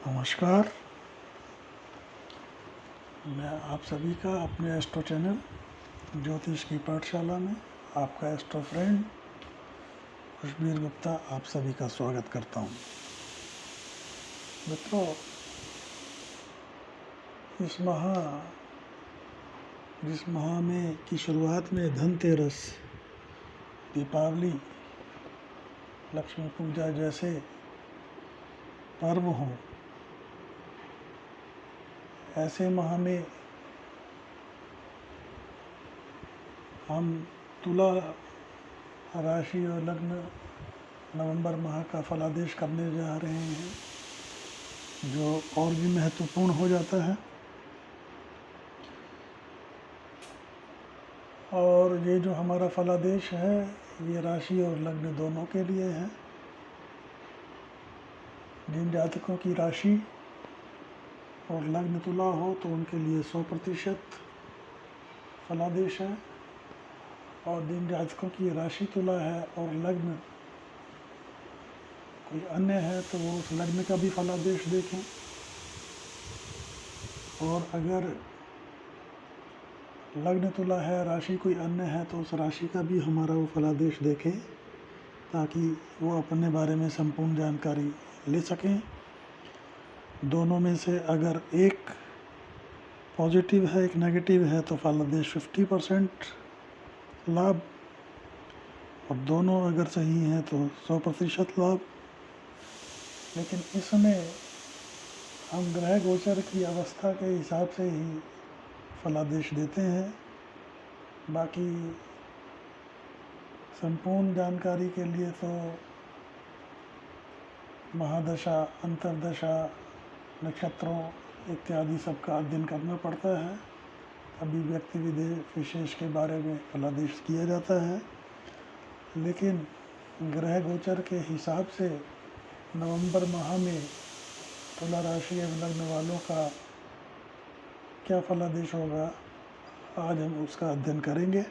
नमस्कार। मैं आप सभी का अपने एस्ट्रो चैनल ज्योतिष की पाठशाला में आपका एस्ट्रो फ्रेंड खुशबीर गुप्ता आप सभी का स्वागत करता हूं। मित्रों, जिस माह में की शुरुआत में धनतेरस, दीपावली, लक्ष्मी पूजा जैसे पर्व हों, ऐसे माह में हम तुला राशि और लग्न नवंबर माह का फलादेश करने जा रहे हैं, जो और भी महत्वपूर्ण हो जाता है। और ये जो हमारा फलादेश है, ये राशि और लग्न दोनों के लिए है। जिन जातकों की राशि और लग्न तुला हो तो उनके लिए 100% फलादेश है, और जिन जातकों की राशि तुला है और लग्न कोई अन्य है तो वो उस लग्न का भी फलादेश देखें। और अगर लग्न तुला है, राशि कोई अन्य है, तो उस राशि का भी हमारा वो फलादेश देखें, ताकि वो अपने बारे में संपूर्ण जानकारी ले सकें। दोनों में से अगर एक पॉजिटिव है, एक नेगेटिव है, तो फलादेश 50% लाभ, और दोनों अगर सही हैं तो 100% लाभ। लेकिन इसमें हम ग्रह गोचर की अवस्था के हिसाब से ही फलादेश देते हैं। बाकी संपूर्ण जानकारी के लिए तो महादशा, अंतरदशा, नक्षत्रों इत्यादि सबका अध्ययन करना पड़ता है, तभी व्यक्ति विशेष के बारे में फलादेश किया जाता है। लेकिन ग्रह गोचर के हिसाब से नवंबर माह में तुला राशि एवं लग्न वालों का क्या फलादेश होगा, आज हम उसका अध्ययन करेंगे।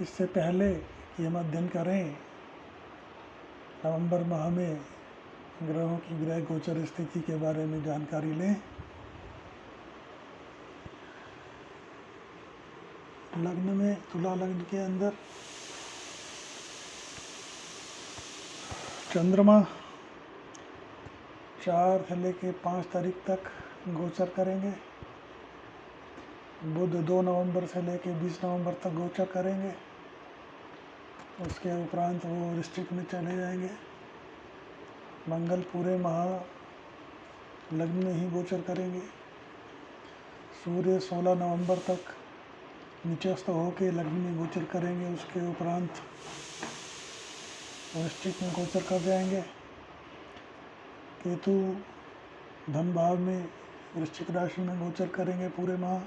इससे पहले कि हम अध्ययन करें, नवंबर माह में ग्रहों की ग्रह गोचर स्थिति के बारे में जानकारी लें। लग्न में, तुला लग्न के अंदर चंद्रमा 4 से लेके 5 तारीख तक गोचर करेंगे। बुध 2 नवंबर से लेके 20 नवंबर तक गोचर करेंगे। उसके उपरांत वो वृश्चिक में चले जाएंगे। मंगल पूरे माह लग्न में ही गोचर करेंगे। सूर्य 16 नवंबर तक नीचस्थ होकर लग्न में गोचर करेंगे। उसके उपरांत वृश्चिक में गोचर कर जाएंगे। केतु धन भाव में वृश्चिक राशि में गोचर करेंगे पूरे माह,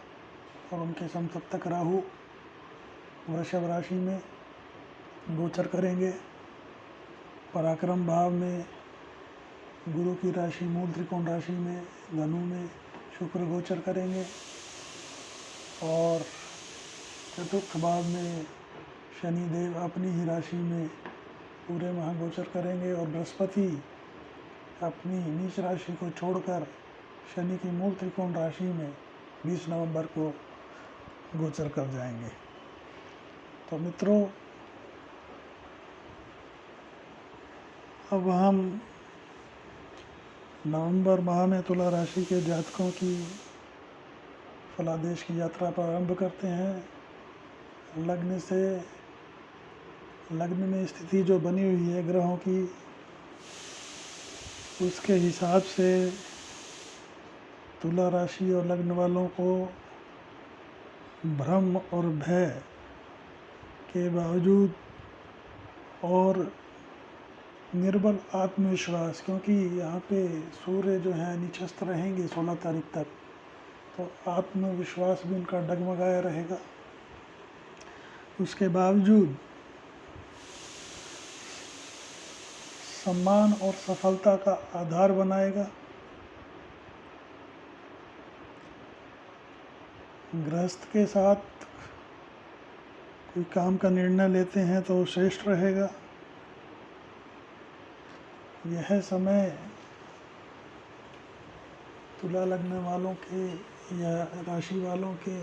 और उनके समसप्तक राहु वृषभ राशि में गोचर करेंगे। पराक्रम भाव में गुरु की राशि मूल त्रिकोण राशि में धनु में शुक्र गोचर करेंगे, और चतुर्थ भाव में शनिदेव अपनी ही राशि में पूरे माह गोचर करेंगे। और बृहस्पति अपनी नीच राशि को छोड़कर शनि की मूल त्रिकोण राशि में 20 नवंबर को गोचर कर जाएंगे। तो मित्रों, अब हम नवंबर माह में तुला राशि के जातकों की फलादेश की यात्रा प्रारंभ करते हैं। लग्न से, लग्न में स्थिति जो बनी हुई है ग्रहों की, उसके हिसाब से तुला राशि और लग्न वालों को भ्रम और भय के बावजूद और निर्बल आत्मविश्वास, क्योंकि यहाँ पे सूर्य जो है नीचस्थ रहेंगे 16 तारीख तक, तो आत्मविश्वास भी उनका डगमगाया रहेगा। उसके बावजूद सम्मान और सफलता का आधार बनाएगा। गृहस्थ के साथ कोई काम का निर्णय लेते हैं तो श्रेष्ठ रहेगा। यह समय तुला लग्न वालों के या राशि वालों के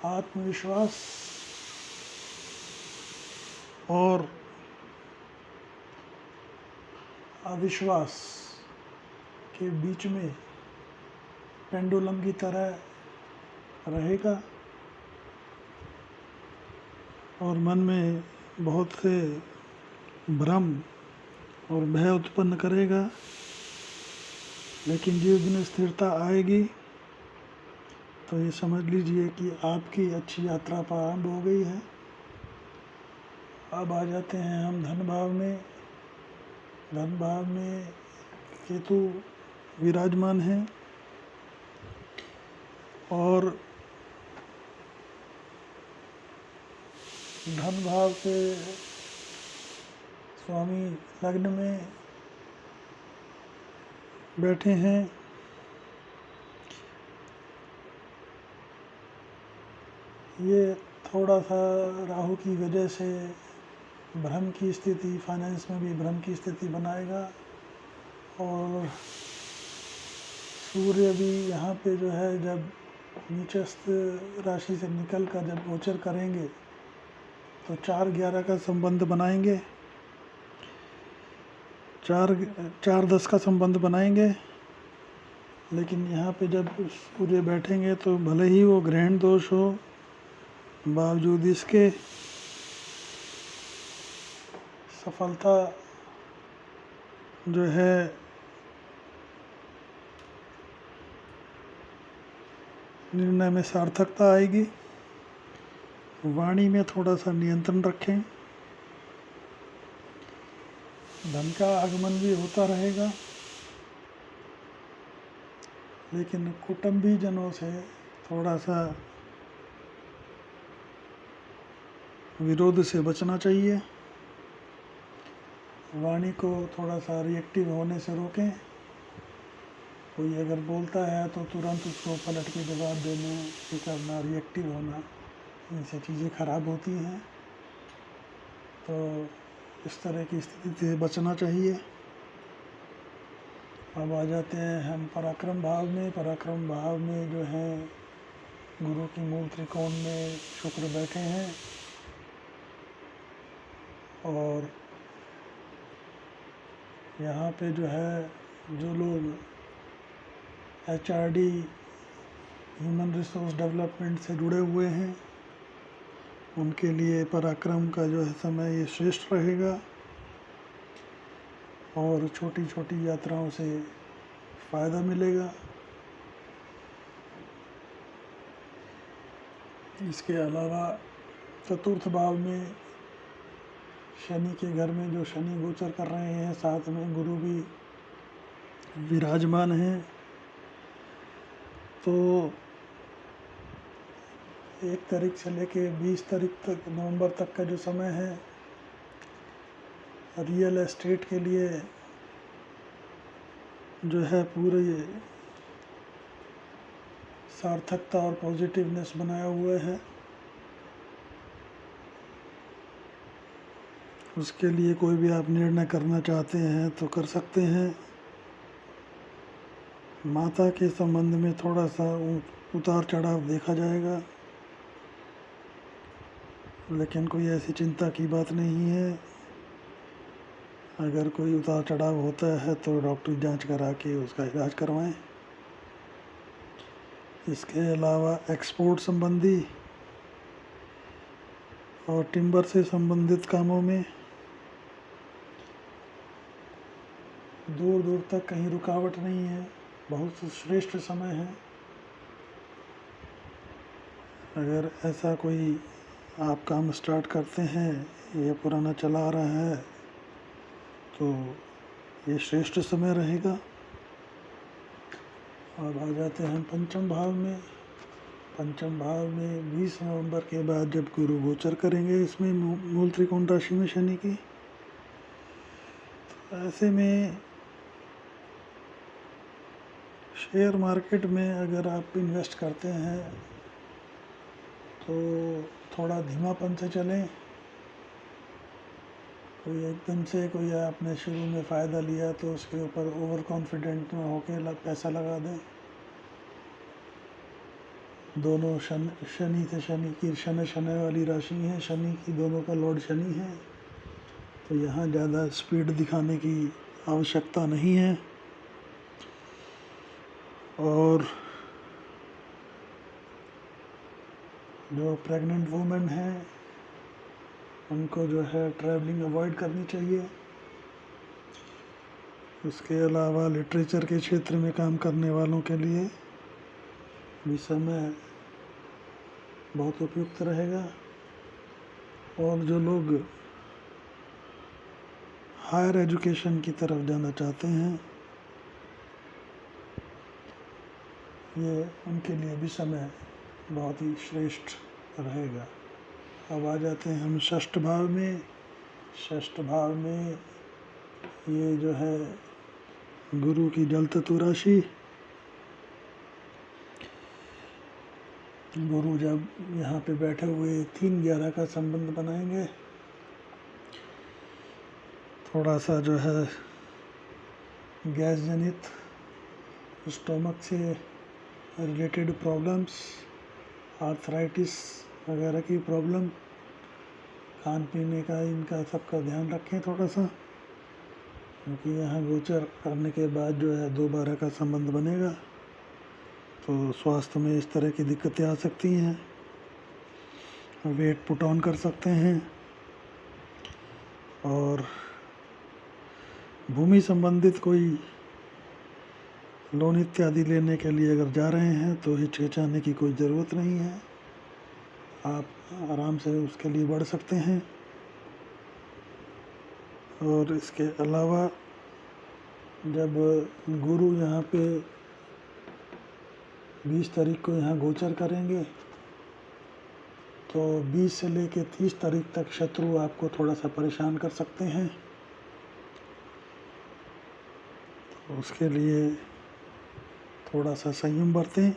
आत्मविश्वास और अविश्वास के बीच में पेंडुलम की तरह रहेगा और मन में बहुत से भ्रम और भय उत्पन्न करेगा। लेकिन जिस दिन स्थिरता आएगी तो ये समझ लीजिए कि आपकी अच्छी यात्रा प्रारंभ हो गई है। अब आ जाते हैं हम धन भाव में। धन भाव में केतु विराजमान है और धन भाव के स्वामी लग्न में बैठे हैं। ये थोड़ा सा राहु की वजह से भ्रम की स्थिति, फाइनेंस में भी भ्रम की स्थिति बनाएगा और सूर्य भी यहाँ पे जो है जब नीचस्थ राशि से निकल कर जब गोचर करेंगे तो 4-11 का संबंध बनाएंगे, 4-10 का संबंध बनाएंगे। लेकिन यहाँ पे जब सूर्य बैठेंगे तो भले ही वो ग्रहण दोष हो, बावजूद इसके सफलता जो है निर्णय में सार्थकता आएगी। वाणी में थोड़ा सा नियंत्रण रखें। धन का आगमन भी होता रहेगा, लेकिन कुटुंबी जनों से थोड़ा सा विरोध से बचना चाहिए। वाणी को थोड़ा सा रिएक्टिव होने से रोकें। कोई अगर बोलता है तो तुरंत उसको पलट के जवाब देना, ये करना, रिएक्टिव होना, इनसे चीज़ें खराब होती हैं। तो इस तरह की स्थिति से बचना चाहिए। अब आ जाते हैं हम पराक्रम भाव में। पराक्रम भाव में जो है गुरु की मूल त्रिकोण में शुक्र बैठे हैं और यहाँ पे जो है जो लोग HRD ह्यूमन रिसोर्स डेवलपमेंट से जुड़े हुए हैं उनके लिए पराक्रम का जो है समय ये श्रेष्ठ रहेगा और छोटी छोटी यात्राओं से फ़ायदा मिलेगा। इसके अलावा चतुर्थ भाव में शनि के घर में जो शनि गोचर कर रहे हैं, साथ में गुरु भी विराजमान हैं। तो 1 तारीख से लेके 20 तारीख तक, नवंबर तक का जो समय है, रियल एस्टेट के लिए जो है पूरे सार्थकता और पॉजिटिवनेस बनाया हुआ है। उसके लिए कोई भी आप निर्णय करना चाहते हैं तो कर सकते हैं। माता के संबंध में थोड़ा सा उतार चढ़ाव देखा जाएगा, लेकिन कोई ऐसी चिंता की बात नहीं है। अगर कोई उतार चढ़ाव होता है तो डॉक्टरी जांच करा के उसका इलाज करवाएं। इसके अलावा एक्सपोर्ट संबंधी और टिम्बर से संबंधित कामों में दूर दूर तक कहीं रुकावट नहीं है, बहुत श्रेष्ठ समय है। अगर ऐसा कोई आप काम स्टार्ट करते हैं, ये पुराना चला आ रहा है, तो ये श्रेष्ठ समय रहेगा। अब आ जाते हैं पंचम भाव में। पंचम भाव में 20 नवंबर के बाद जब गुरु गोचर करेंगे इसमें मूल त्रिकोण राशि में शनि की, तो ऐसे में शेयर मार्केट में अगर आप इन्वेस्ट करते हैं तो थोड़ा धीमापन से चलें। कोई एकदम से कोई आपने शुरू में फ़ायदा लिया तो उसके ऊपर ओवर कॉन्फिडेंट ना होके पैसा लगा दें। दोनों शनि से शनि की शनि वाली राशि है, शनि की दोनों का लॉर्ड शनि है, तो यहाँ ज़्यादा स्पीड दिखाने की आवश्यकता नहीं है। और जो प्रेग्नेंट वुमेन हैं उनको जो है ट्रैवलिंग अवॉइड करनी चाहिए। उसके अलावा लिटरेचर के क्षेत्र में काम करने वालों के लिए भी समय बहुत उपयुक्त रहेगा। और जो लोग हायर एजुकेशन की तरफ जाना चाहते हैं ये उनके लिए भी समय बहुत ही श्रेष्ठ रहेगा। अब आ जाते हैं हम षष्ठ भाव में। षष्ठ भाव में ये जो है गुरु की जल तत्व राशि, गुरु जब यहाँ पे बैठे हुए 3-11 का संबंध बनाएंगे, थोड़ा सा जो है गैस जनित स्टोमक से रिलेटेड प्रॉब्लम्स, आर्थराइटिस वगैरह की प्रॉब्लम, खान पीने का इनका सबका ध्यान रखें थोड़ा सा, क्योंकि यहाँ गोचर करने के बाद जो है 2-12 का संबंध बनेगा तो स्वास्थ्य में इस तरह की दिक्कतें आ सकती हैं। वेट पुट ऑन कर सकते हैं। और भूमि संबंधित कोई लोन इत्यादि लेने के लिए अगर जा रहे हैं तो हिचकिचाने की कोई ज़रूरत नहीं है, आप आराम से उसके लिए बढ़ सकते हैं। और इसके अलावा जब गुरु यहाँ पे 20 तारीख को यहाँ गोचर करेंगे तो 20 से लेकर 30 तारीख तक शत्रु आपको थोड़ा सा परेशान कर सकते हैं। तो उसके लिए थोड़ा सा संयम बरतें।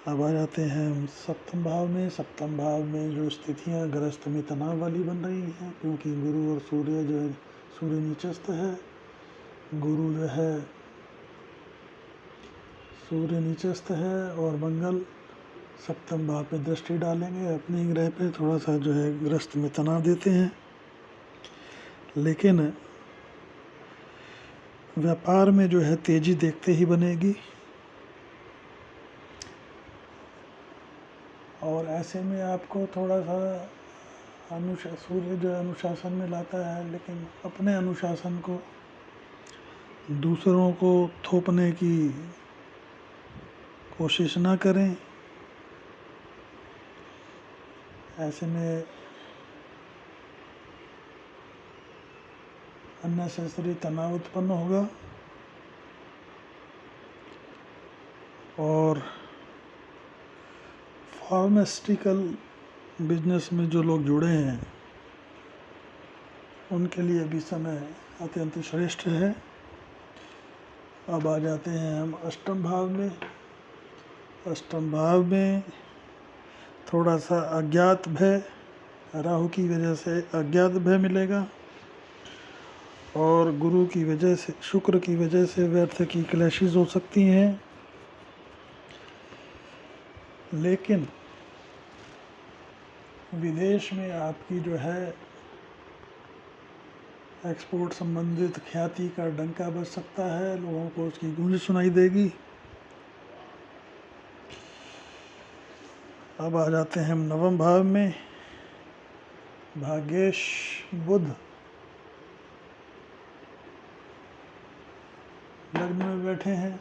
अब आ जाते हैं हम सप्तम भाव में। सप्तम भाव में जो स्थितियाँ ग्रस्त में तनाव वाली बन रही हैं, क्योंकि गुरु और सूर्य जो है, सूर्य नीचस्थ है, गुरु जो है सूर्य नीचस्थ है और मंगल सप्तम भाव पे दृष्टि डालेंगे अपने ही ग्रह पे, थोड़ा सा जो है ग्रस्त में तनाव देते हैं। लेकिन व्यापार में जो है तेजी देखते ही बनेगी। और ऐसे में आपको थोड़ा सा सूर्य जो है अनुशासन में लाता है, लेकिन अपने अनुशासन को दूसरों को थोपने की कोशिश ना करें। ऐसे में अननेसेसरी तनाव उत्पन्न होगा। और फार्मास्यूटिकल बिजनेस में जो लोग जुड़े हैं उनके लिए भी समय अत्यंत श्रेष्ठ है। अब आ जाते हैं हम अष्टम भाव में। अष्टम भाव में थोड़ा सा अज्ञात भय, राहु की वजह से अज्ञात भय मिलेगा और गुरु की वजह से, शुक्र की वजह से व्यर्थ की क्लैशेस हो सकती हैं। लेकिन विदेश में आपकी जो है एक्सपोर्ट संबंधित ख्याति का डंका बज सकता है, लोगों को उसकी गूंज सुनाई देगी। अब आ जाते हैं हम नवम भाव में। भाग्येश बुध लग्न में बैठे हैं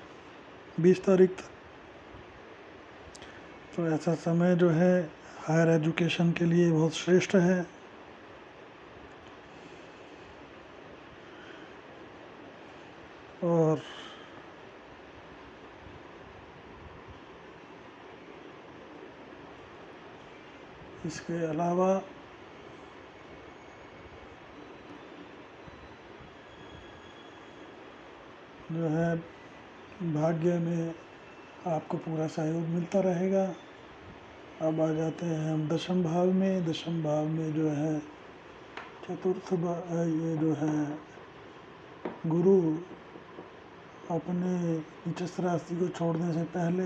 20 तारीख तक, तो ऐसा समय जो है हायर एजुकेशन के लिए बहुत श्रेष्ठ है। और इसके अलावा जो है भाग्य में आपको पूरा सहयोग मिलता रहेगा। अब आ जाते हैं हम दशम भाव में। दशम भाव में जो है ये जो है गुरु अपने नीचस्थ राशि को छोड़ने से पहले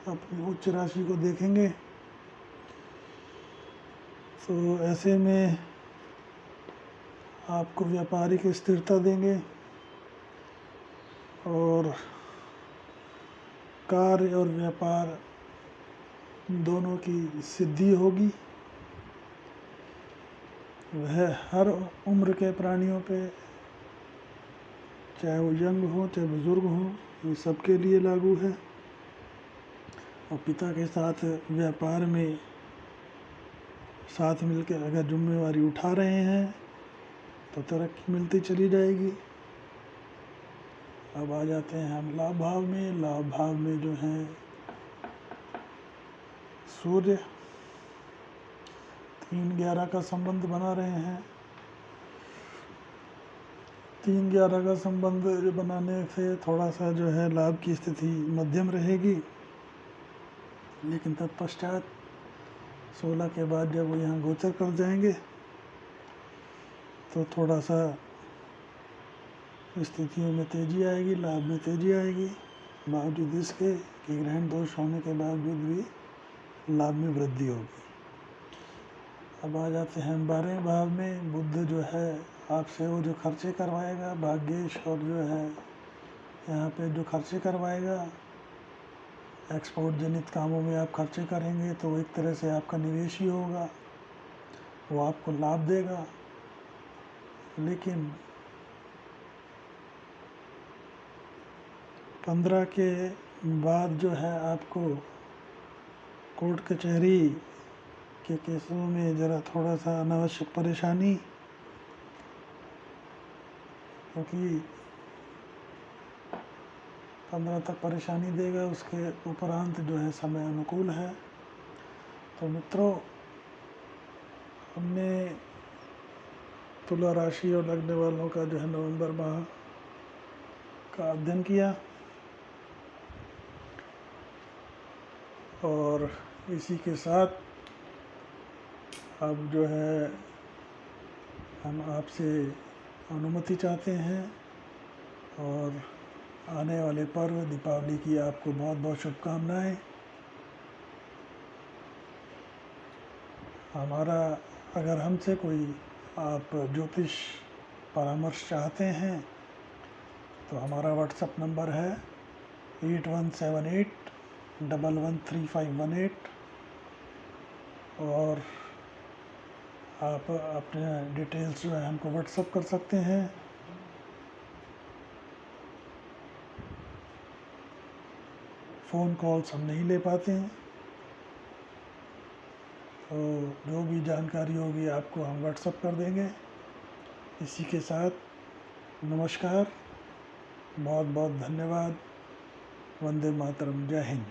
अपनी उच्च राशि को देखेंगे। तो ऐसे में आपको व्यापारिक स्थिरता देंगे और कार्य और व्यापार दोनों की सिद्धि होगी। वह हर उम्र के प्राणियों पे, चाहे वो यंग हो चाहे बुजुर्ग हो, ये सबके लिए लागू है। और पिता के साथ व्यापार में साथ मिलकर अगर जिम्मेवारी उठा रहे हैं तो तरक्की मिलती चली जाएगी। अब आ जाते हैं हम लाभ भाव में। लाभ भाव में जो है सूर्य 3-11 का संबंध बना रहे हैं। 3-11 का संबंध बनाने से थोड़ा सा जो है लाभ की स्थिति मध्यम रहेगी, लेकिन तत्पश्चात 16 के बाद जब वो यहाँ गोचर कर जाएंगे तो थोड़ा सा स्थितियों में तेजी आएगी, लाभ में तेजी आएगी, बावजूद इसके कि ग्रहण दोष होने के बावजूद भी लाभ में वृद्धि होगी। अब आ जाते हैं 12वें भाव में। बुध जो है आपसे वो जो खर्चे करवाएगा, भाग्येश, और जो है यहाँ पे जो खर्चे करवाएगा, एक्सपोर्ट जनित कामों में आप खर्चे करेंगे तो एक तरह से आपका निवेश ही होगा, वो आपको लाभ देगा। लेकिन 15 के बाद जो है आपको कोर्ट कचहरी के केसों में ज़रा थोड़ा सा अनावश्यक परेशानी, क्योंकि 15 तक परेशानी देगा, उसके उपरांत जो है समय अनुकूल है। तो मित्रों, हमने तुला राशि और लगने वालों का जो है नवंबर माह का अध्ययन किया और इसी के साथ अब जो है हम आपसे अनुमति चाहते हैं और आने वाले पर्व दीपावली की आपको बहुत बहुत शुभकामनाएं। हमारा अगर हमसे कोई आप ज्योतिष परामर्श चाहते हैं तो हमारा व्हाट्सएप नंबर है 8178113518 और आप अपने डिटेल्स जो है हमको व्हाट्सएप कर सकते हैं। फ़ोन कॉल्स हम नहीं ले पाते हैं, तो जो भी जानकारी होगी आपको हम व्हाट्सएप कर देंगे। इसी के साथ नमस्कार, बहुत बहुत धन्यवाद। वंदे मातरम, जय हिंद।